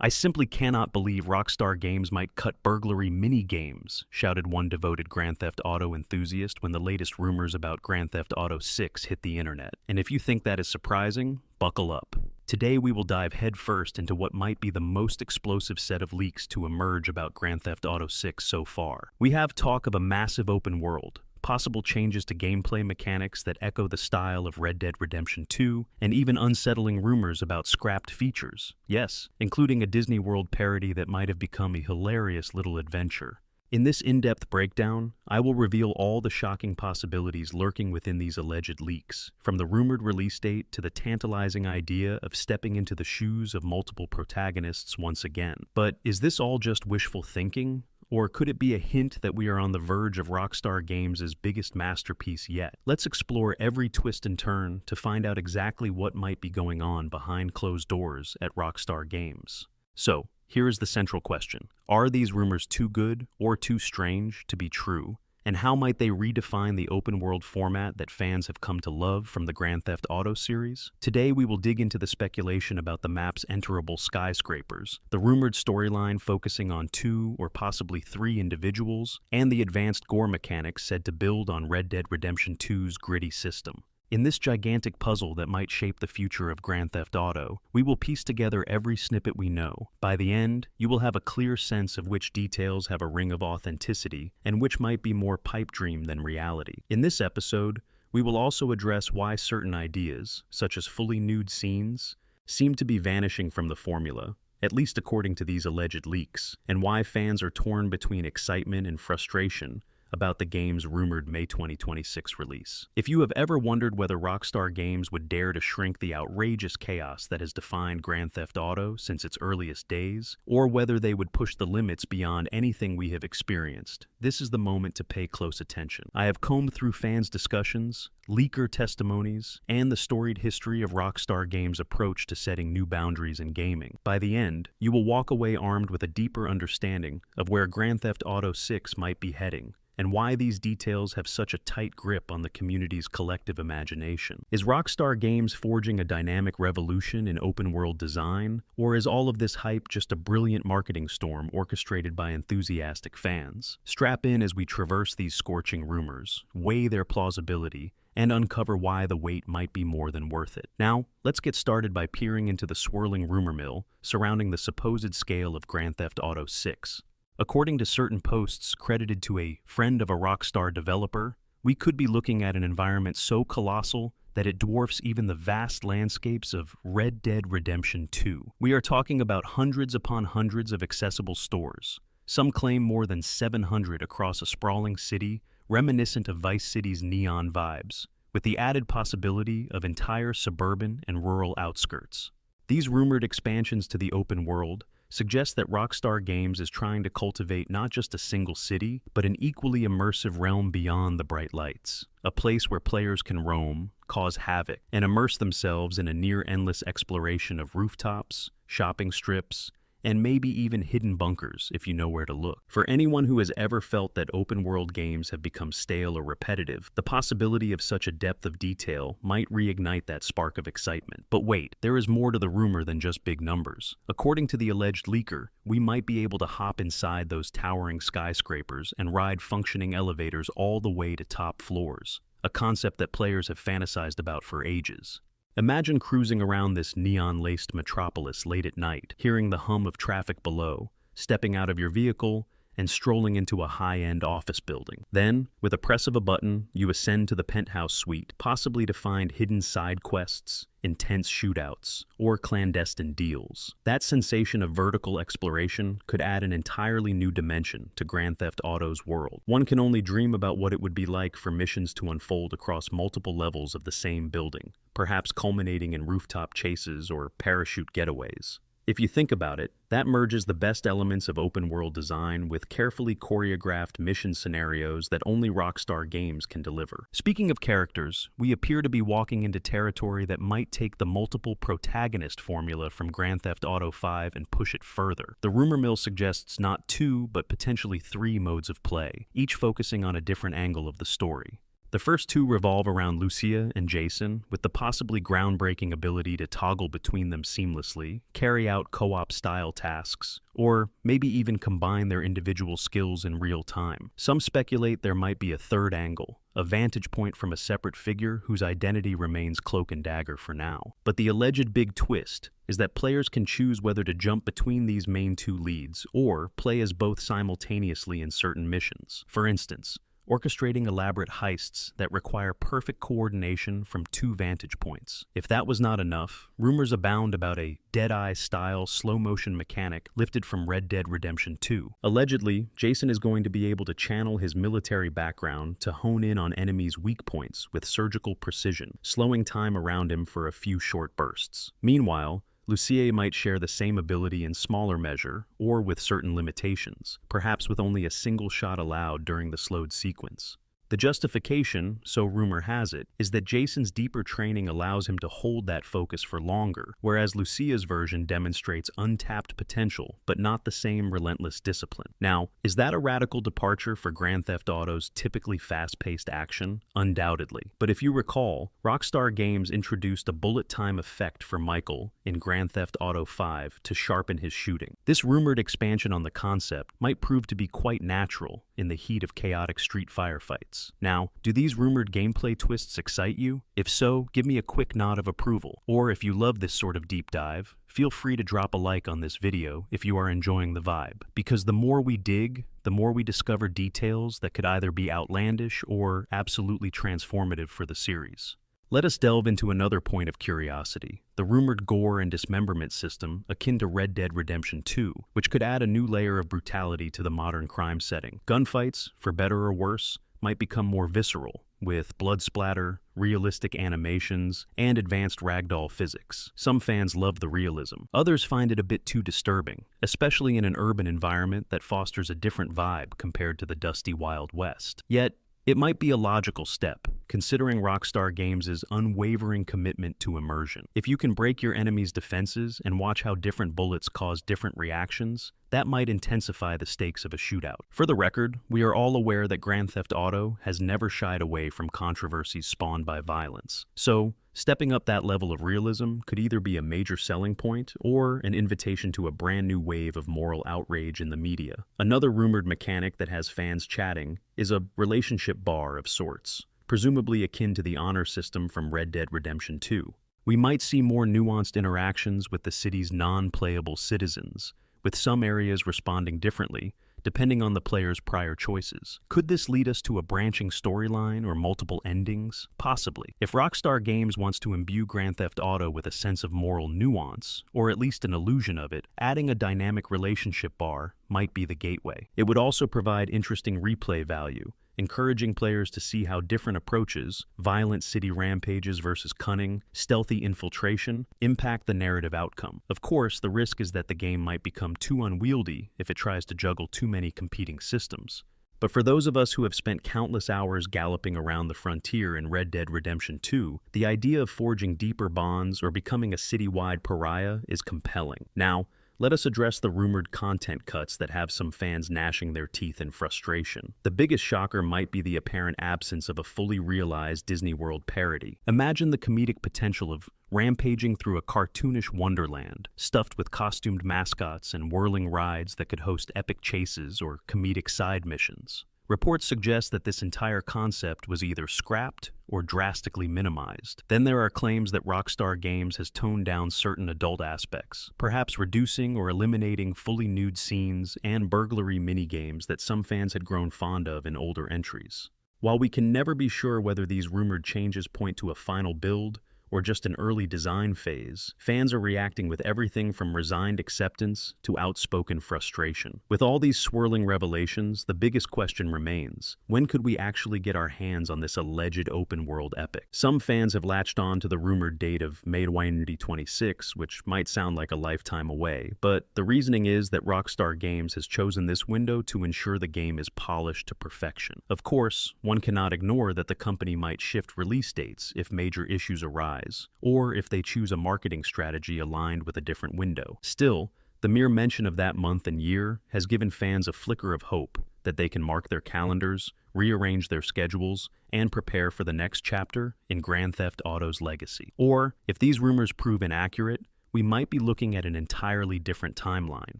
"I simply cannot believe Rockstar Games might cut burglary mini-games," shouted one devoted Grand Theft Auto enthusiast when the latest rumors about Grand Theft Auto 6 hit the internet. And if you think that is surprising, buckle up. Today we will dive headfirst into what might be the most explosive set of leaks to emerge about Grand Theft Auto 6 so far. We have talk of a massive open world, possible changes to gameplay mechanics that echo the style of Red Dead Redemption 2, and even unsettling rumors about scrapped features. Yes, including a Disney World parody that might have become a hilarious little adventure. In this in-depth breakdown, I will reveal all the shocking possibilities lurking within these alleged leaks, from the rumored release date to the tantalizing idea of stepping into the shoes of multiple protagonists once again. But is this all just wishful thinking? Or could it be a hint that we are on the verge of Rockstar Games' biggest masterpiece yet? Let's explore every twist and turn to find out exactly what might be going on behind closed doors at Rockstar Games. So, here is the central question. Are these rumors too good or too strange to be true? And how might they redefine the open-world format that fans have come to love from the Grand Theft Auto series? Today, we will dig into the speculation about the map's enterable skyscrapers, the rumored storyline focusing on 2 or possibly 3 individuals, and the advanced gore mechanics said to build on Red Dead Redemption 2's gritty system. In this gigantic puzzle that might shape the future of Grand Theft Auto, we will piece together every snippet we know. By the end, you will have a clear sense of which details have a ring of authenticity and which might be more pipe dream than reality. In this episode, we will also address why certain ideas, such as fully nude scenes, seem to be vanishing from the formula, at least according to these alleged leaks, and why fans are torn between excitement and frustration about the game's rumored May 2026 release. If you have ever wondered whether Rockstar Games would dare to shrink the outrageous chaos that has defined Grand Theft Auto since its earliest days, or whether they would push the limits beyond anything we have experienced, this is the moment to pay close attention. I have combed through fans' discussions, leaker testimonies, and the storied history of Rockstar Games' approach to setting new boundaries in gaming. By the end, you will walk away armed with a deeper understanding of where Grand Theft Auto 6 might be heading, and why these details have such a tight grip on the community's collective imagination. Is Rockstar Games forging a dynamic revolution in open-world design, or is all of this hype just a brilliant marketing storm orchestrated by enthusiastic fans? Strap in as we traverse these scorching rumors, weigh their plausibility, and uncover why the wait might be more than worth it. Now, let's get started by peering into the swirling rumor mill surrounding the supposed scale of Grand Theft Auto 6. According to certain posts credited to a friend of a Rockstar developer, we could be looking at an environment so colossal that it dwarfs even the vast landscapes of Red Dead Redemption 2. We are talking about hundreds upon hundreds of accessible stores. Some claim more than 700 across a sprawling city, reminiscent of Vice City's neon vibes, with the added possibility of entire suburban and rural outskirts. These rumored expansions to the open world suggests that Rockstar Games is trying to cultivate not just a single city, but an equally immersive realm beyond the bright lights. A place where players can roam, cause havoc, and immerse themselves in a near-endless exploration of rooftops, shopping strips, and maybe even hidden bunkers if you know where to look. For anyone who has ever felt that open-world games have become stale or repetitive, the possibility of such a depth of detail might reignite that spark of excitement. But wait, there is more to the rumor than just big numbers. According to the alleged leaker, we might be able to hop inside those towering skyscrapers and ride functioning elevators all the way to top floors, a concept that players have fantasized about for ages. Imagine cruising around this neon-laced metropolis late at night, hearing the hum of traffic below, stepping out of your vehicle, and strolling into a high-end office building. Then, with a press of a button, you ascend to the penthouse suite, possibly to find hidden side quests, intense shootouts, or clandestine deals. That sensation of vertical exploration could add an entirely new dimension to Grand Theft Auto's world. One can only dream about what it would be like for missions to unfold across multiple levels of the same building, perhaps culminating in rooftop chases or parachute getaways. If you think about it, that merges the best elements of open-world design with carefully choreographed mission scenarios that only Rockstar Games can deliver. Speaking of characters, we appear to be walking into territory that might take the multiple protagonist formula from Grand Theft Auto 5 and push it further. The rumor mill suggests not 2, but potentially 3 modes of play, each focusing on a different angle of the story. The first two revolve around Lucia and Jason, with the possibly groundbreaking ability to toggle between them seamlessly, carry out co-op style tasks, or maybe even combine their individual skills in real time. Some speculate there might be a third angle, a vantage point from a separate figure whose identity remains cloak and dagger for now. But the alleged big twist is that players can choose whether to jump between these main two leads or play as both simultaneously in certain missions. For instance, orchestrating elaborate heists that require perfect coordination from two vantage points. If that was not enough, rumors abound about a Dead-Eye-style slow-motion mechanic lifted from Red Dead Redemption 2. Allegedly, Jason is going to be able to channel his military background to hone in on enemies' weak points with surgical precision, slowing time around him for a few short bursts. Meanwhile, Lucia might share the same ability in smaller measure, or with certain limitations, perhaps with only a single shot allowed during the slowed sequence. The justification, so rumor has it, is that Jason's deeper training allows him to hold that focus for longer, whereas Lucia's version demonstrates untapped potential, but not the same relentless discipline. Now, is that a radical departure for Grand Theft Auto's typically fast-paced action? Undoubtedly. But if you recall, Rockstar Games introduced a bullet time effect for Michael in Grand Theft Auto 5 to sharpen his shooting. This rumored expansion on the concept might prove to be quite natural in the heat of chaotic street firefights. Now, do these rumored gameplay twists excite you? If so, give me a quick nod of approval. Or if you love this sort of deep dive, feel free to drop a like on this video if you are enjoying the vibe. Because the more we dig, the more we discover details that could either be outlandish or absolutely transformative for the series. Let us delve into another point of curiosity, the rumored gore and dismemberment system akin to Red Dead Redemption 2, which could add a new layer of brutality to the modern crime setting. Gunfights, for better or worse, might become more visceral, with blood splatter, realistic animations, and advanced ragdoll physics. Some fans love the realism. Others find it a bit too disturbing, especially in an urban environment that fosters a different vibe compared to the dusty Wild West. Yet, it might be a logical step, considering Rockstar Games' unwavering commitment to immersion. If you can break your enemy's defenses and watch how different bullets cause different reactions, that might intensify the stakes of a shootout. For the record, we are all aware that Grand Theft Auto has never shied away from controversies spawned by violence. So, stepping up that level of realism could either be a major selling point or an invitation to a brand new wave of moral outrage in the media. Another rumored mechanic that has fans chatting is a relationship bar of sorts, presumably akin to the honor system from Red Dead Redemption 2. We might see more nuanced interactions with the city's non-playable citizens, with some areas responding differently, depending on the player's prior choices. Could this lead us to a branching storyline or multiple endings? Possibly. If Rockstar Games wants to imbue Grand Theft Auto with a sense of moral nuance, or at least an illusion of it, adding a dynamic relationship bar might be the gateway. It would also provide interesting replay value, encouraging players to see how different approaches, violent city rampages versus cunning, stealthy infiltration, impact the narrative outcome. Of course, the risk is that the game might become too unwieldy if it tries to juggle too many competing systems. But for those of us who have spent countless hours galloping around the frontier in Red Dead Redemption 2, the idea of forging deeper bonds or becoming a city-wide pariah is compelling. Now, let us address the rumored content cuts that have some fans gnashing their teeth in frustration. The biggest shocker might be the apparent absence of a fully realized Disney World parody. Imagine the comedic potential of rampaging through a cartoonish wonderland, stuffed with costumed mascots and whirling rides that could host epic chases or comedic side missions. Reports suggest that this entire concept was either scrapped or drastically minimized. Then there are claims that Rockstar Games has toned down certain adult aspects, perhaps reducing or eliminating fully nude scenes and burglary minigames that some fans had grown fond of in older entries. While we can never be sure whether these rumored changes point to a final build or just an early design phase, fans are reacting with everything from resigned acceptance to outspoken frustration. With all these swirling revelations, the biggest question remains: when could we actually get our hands on this alleged open-world epic? Some fans have latched on to the rumored date of May 2026, which might sound like a lifetime away, but the reasoning is that Rockstar Games has chosen this window to ensure the game is polished to perfection. Of course, one cannot ignore that the company might shift release dates if major issues arise, or if they choose a marketing strategy aligned with a different window. Still, the mere mention of that month and year has given fans a flicker of hope that they can mark their calendars, rearrange their schedules, and prepare for the next chapter in Grand Theft Auto's legacy. Or, if these rumors prove inaccurate, we might be looking at an entirely different timeline.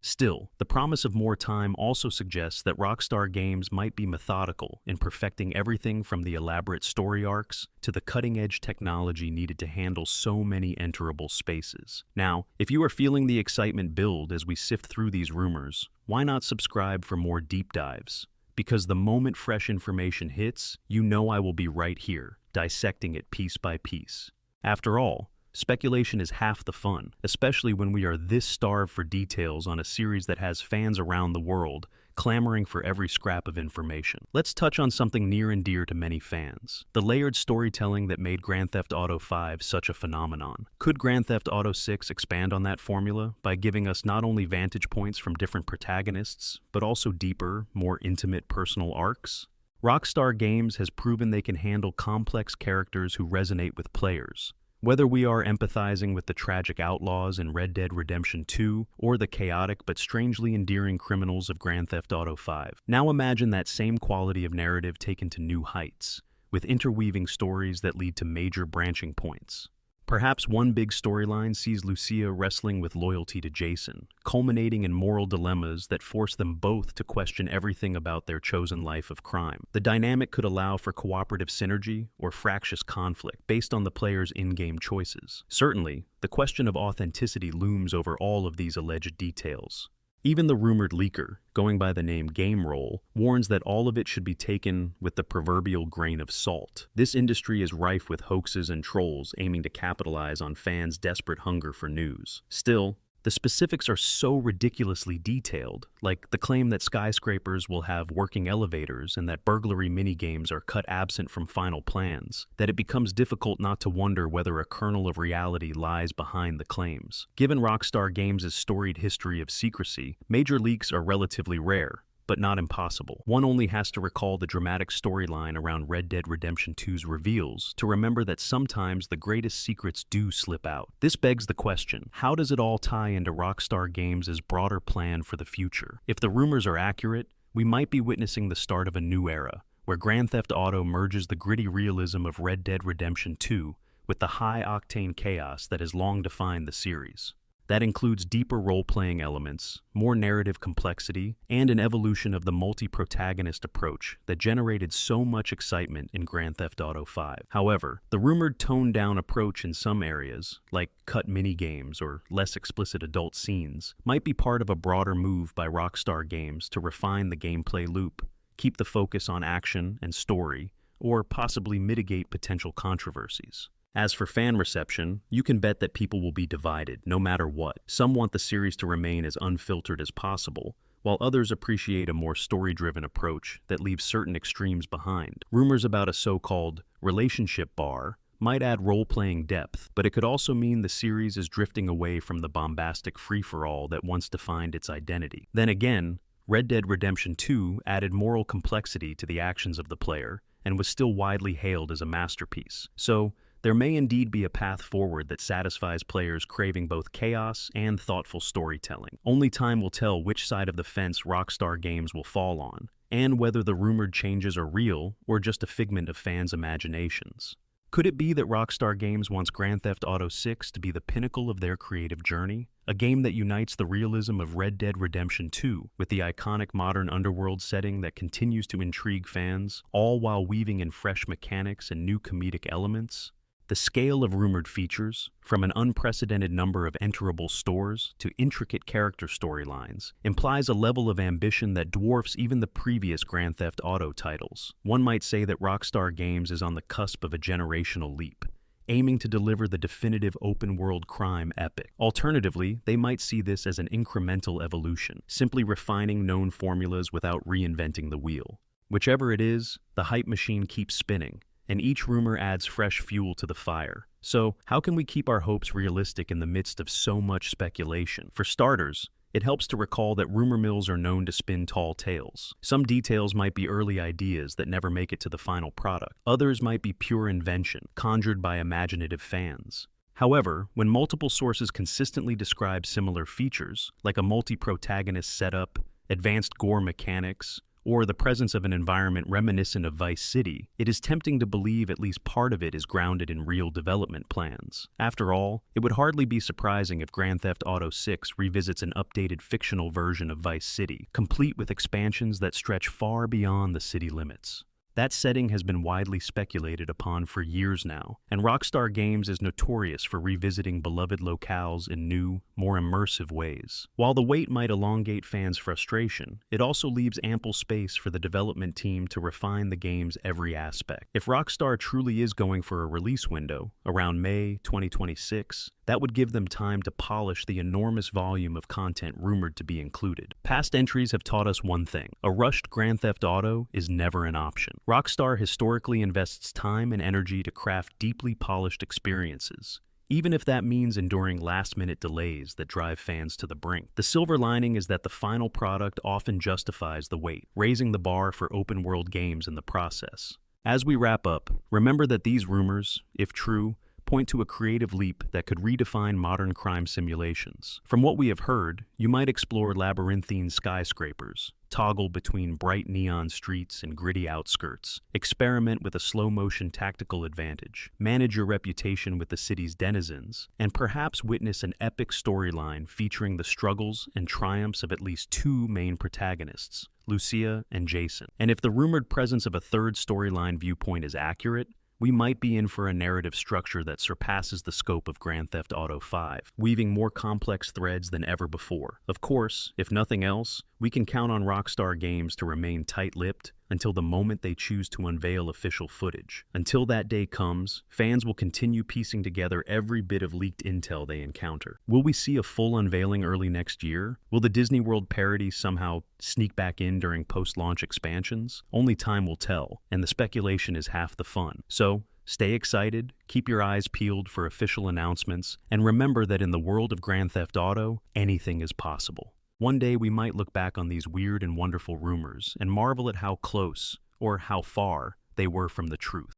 Still, the promise of more time also suggests that Rockstar Games might be methodical in perfecting everything from the elaborate story arcs to the cutting-edge technology needed to handle so many enterable spaces. Now, if you are feeling the excitement build as we sift through these rumors, why not subscribe for more deep dives? Because the moment fresh information hits, you know I will be right here, dissecting it piece by piece. After all, speculation is half the fun, especially when we are this starved for details on a series that has fans around the world clamoring for every scrap of information. Let's touch on something near and dear to many fans: the layered storytelling that made Grand Theft Auto 5 such a phenomenon. Could Grand Theft Auto 6 expand on that formula by giving us not only vantage points from different protagonists, but also deeper, more intimate personal arcs? Rockstar Games has proven they can handle complex characters who resonate with players. Whether we are empathizing with the tragic outlaws in Red Dead Redemption 2 or the chaotic but strangely endearing criminals of Grand Theft Auto 5. Now imagine that same quality of narrative taken to new heights, with interweaving stories that lead to major branching points. Perhaps one big storyline sees Lucia wrestling with loyalty to Jason, culminating in moral dilemmas that force them both to question everything about their chosen life of crime. The dynamic could allow for cooperative synergy or fractious conflict based on the player's in-game choices. Certainly, the question of authenticity looms over all of these alleged details. Even the rumored leaker, going by the name Game Roll, warns that all of it should be taken with the proverbial grain of salt. This industry is rife with hoaxes and trolls aiming to capitalize on fans' desperate hunger for news. Still, the specifics are so ridiculously detailed, like the claim that skyscrapers will have working elevators and that burglary minigames are cut absent from final plans, that it becomes difficult not to wonder whether a kernel of reality lies behind the claims. Given Rockstar Games' storied history of secrecy, major leaks are relatively rare, but not impossible. One only has to recall the dramatic storyline around Red Dead Redemption 2's reveals to remember that sometimes the greatest secrets do slip out. This begs the question, how does it all tie into Rockstar Games' broader plan for the future? If the rumors are accurate, we might be witnessing the start of a new era, where Grand Theft Auto merges the gritty realism of Red Dead Redemption 2 with the high-octane chaos that has long defined the series. That includes deeper role-playing elements, more narrative complexity, and an evolution of the multi-protagonist approach that generated so much excitement in Grand Theft Auto 5. However, the rumored toned-down approach in some areas, like cut minigames or less explicit adult scenes, might be part of a broader move by Rockstar Games to refine the gameplay loop, keep the focus on action and story, or possibly mitigate potential controversies. As for fan reception, you can bet that people will be divided, no matter what. Some want the series to remain as unfiltered as possible, while others appreciate a more story-driven approach that leaves certain extremes behind. Rumors about a so-called relationship bar might add role-playing depth, but it could also mean the series is drifting away from the bombastic free-for-all that once defined its identity. Then again, Red Dead Redemption 2 added moral complexity to the actions of the player and was still widely hailed as a masterpiece. So, there may indeed be a path forward that satisfies players craving both chaos and thoughtful storytelling. Only time will tell which side of the fence Rockstar Games will fall on, and whether the rumored changes are real or just a figment of fans' imaginations. Could it be that Rockstar Games wants Grand Theft Auto 6 to be the pinnacle of their creative journey? A game that unites the realism of Red Dead Redemption 2 with the iconic modern underworld setting that continues to intrigue fans, all while weaving in fresh mechanics and new comedic elements? The scale of rumored features, from an unprecedented number of enterable stores to intricate character storylines, implies a level of ambition that dwarfs even the previous Grand Theft Auto titles. One might say that Rockstar Games is on the cusp of a generational leap, aiming to deliver the definitive open-world crime epic. Alternatively, they might see this as an incremental evolution, simply refining known formulas without reinventing the wheel. Whichever it is, the hype machine keeps spinning, and each rumor adds fresh fuel to the fire. So, how can we keep our hopes realistic in the midst of so much speculation? For starters, it helps to recall that rumor mills are known to spin tall tales. Some details might be early ideas that never make it to the final product. Others might be pure invention, conjured by imaginative fans. However, when multiple sources consistently describe similar features, like a multi-protagonist setup, advanced gore mechanics, or the presence of an environment reminiscent of Vice City, it is tempting to believe at least part of it is grounded in real development plans. After all, it would hardly be surprising if Grand Theft Auto 6 revisits an updated fictional version of Vice City, complete with expansions that stretch far beyond the city limits. That setting has been widely speculated upon for years now, and Rockstar Games is notorious for revisiting beloved locales in new, more immersive ways. While the wait might elongate fans' frustration, it also leaves ample space for the development team to refine the game's every aspect. If Rockstar truly is going for a release window, around May 2026, that would give them time to polish the enormous volume of content rumored to be included. Past entries have taught us one thing: a rushed Grand Theft Auto is never an option. Rockstar historically invests time and energy to craft deeply polished experiences, even if that means enduring last-minute delays that drive fans to the brink. The silver lining is that the final product often justifies the wait, raising the bar for open-world games in the process. As we wrap up, remember that these rumors, if true, point to a creative leap that could redefine modern crime simulations. From what we have heard, you might explore labyrinthine skyscrapers, toggle between bright neon streets and gritty outskirts, experiment with a slow-motion tactical advantage, manage your reputation with the city's denizens, and perhaps witness an epic storyline featuring the struggles and triumphs of at least two main protagonists, Lucia and Jason. And if the rumored presence of a third storyline viewpoint is accurate, we might be in for a narrative structure that surpasses the scope of Grand Theft Auto 5, weaving more complex threads than ever before. Of course, if nothing else, we can count on Rockstar Games to remain tight-lipped until the moment they choose to unveil official footage. Until that day comes, fans will continue piecing together every bit of leaked intel they encounter. Will we see a full unveiling early next year? Will the Disney World parody somehow sneak back in during post-launch expansions? Only time will tell, and the speculation is half the fun. So, stay excited, keep your eyes peeled for official announcements, and remember that in the world of Grand Theft Auto, anything is possible. One day we might look back on these weird and wonderful rumors and marvel at how close, or how far, they were from the truth.